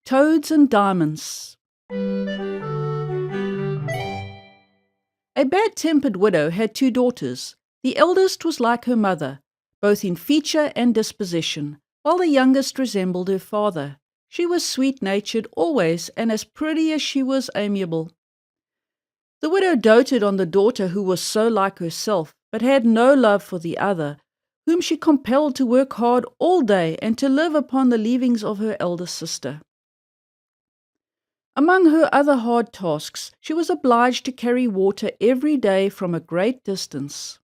Toads and Diamonds. A bad-tempered widow had 2 daughters. The eldest was like her mother, both in feature and disposition, while the youngest resembled her father. She was sweet-natured always, and as pretty as she was amiable. The widow doted on the daughter who was so like herself, but had no love for the other, whom she compelled to work hard all day and to live upon the leavings of her eldest sister. Among her other hard tasks, she was obliged to carry water every day from a great distance.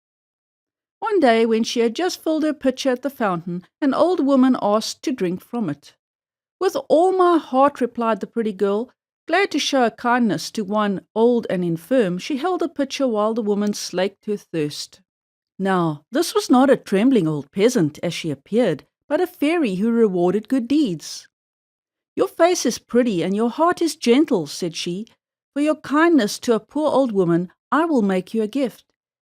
One day, when she had just filled her pitcher at the fountain, an old woman asked to drink from it. "With all my heart," replied the pretty girl. Glad to show a kindness to one old and infirm, she held the pitcher while the woman slaked her thirst. Now, this was not a trembling old peasant, as she appeared, but a fairy who rewarded good deeds. "Your face is pretty and your heart is gentle," said she. "For your kindness to a poor old woman, I will make you a gift.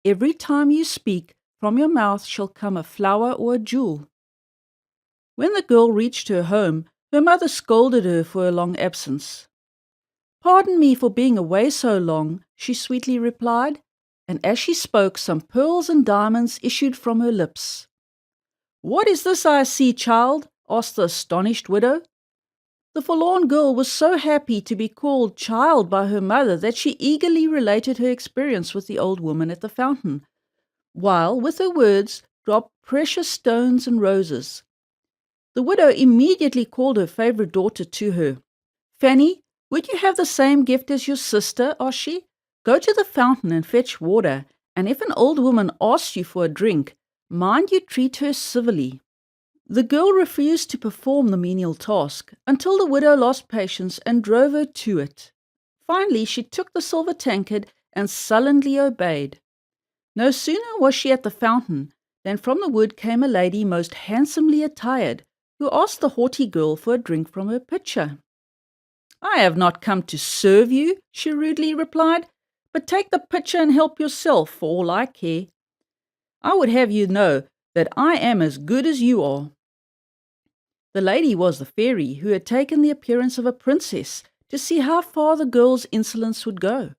Every time you speak, from your mouth shall come a flower or a jewel." When the girl reached her home, her mother scolded her for her long absence. "Pardon me for being away so long," she sweetly replied, and as she spoke, some pearls and diamonds issued from her lips. "What is this I see, child?" asked the astonished widow. The forlorn girl was so happy to be called child by her mother that she eagerly related her experience with the old woman at the fountain, while, with her words, dropped precious stones and roses. The widow immediately called her favourite daughter to her. "Fanny, would you have the same gift as your sister?" asked she. "Go to the fountain and fetch water, and if an old woman asks you for a drink, mind you treat her civilly." The girl refused to perform the menial task, until the widow lost patience and drove her to it. Finally, she took the silver tankard and sullenly obeyed. No sooner was she at the fountain than from the wood came a lady most handsomely attired, who asked the haughty girl for a drink from her pitcher. "I have not come to serve you," she rudely replied, "but take the pitcher and help yourself, for all I care. I would have you know that I am as good as you are." The lady was the fairy, who had taken the appearance of a princess to see how far the girl's insolence would go.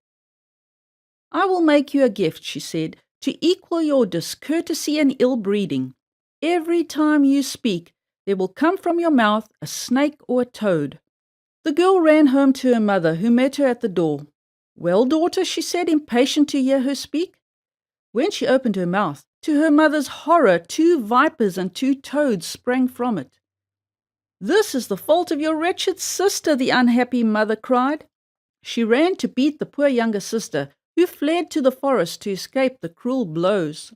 "I will make you a gift," she said, "to equal your discourtesy and ill-breeding. Every time you speak, there will come from your mouth a snake or a toad." The girl ran home to her mother, who met her at the door. "Well, daughter," she said, impatient to hear her speak. When she opened her mouth, to her mother's horror, 2 vipers and 2 toads sprang from it. "This is the fault of your wretched sister," the unhappy mother cried. She ran to beat the poor younger sister, who fled to the forest to escape the cruel blows.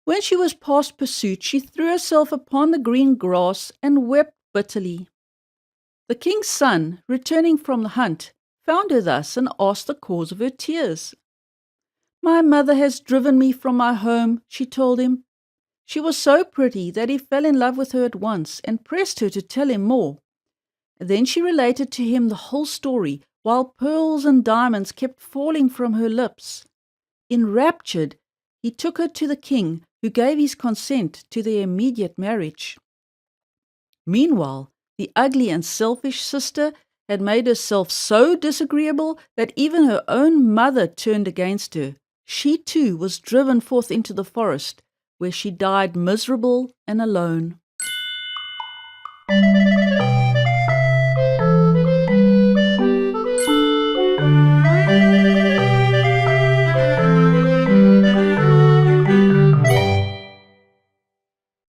When she was past pursuit, she threw herself upon the green grass and wept bitterly. The king's son, returning from the hunt, found her thus and asked the cause of her tears. "My mother has driven me from my home," she told him. She was so pretty that he fell in love with her at once and pressed her to tell him more. Then she related to him the whole story, while pearls and diamonds kept falling from her lips. Enraptured, he took her to the king, who gave his consent to their immediate marriage. Meanwhile, the ugly and selfish sister had made herself so disagreeable that even her own mother turned against her. She too was driven forth into the forest, where she died miserable and alone.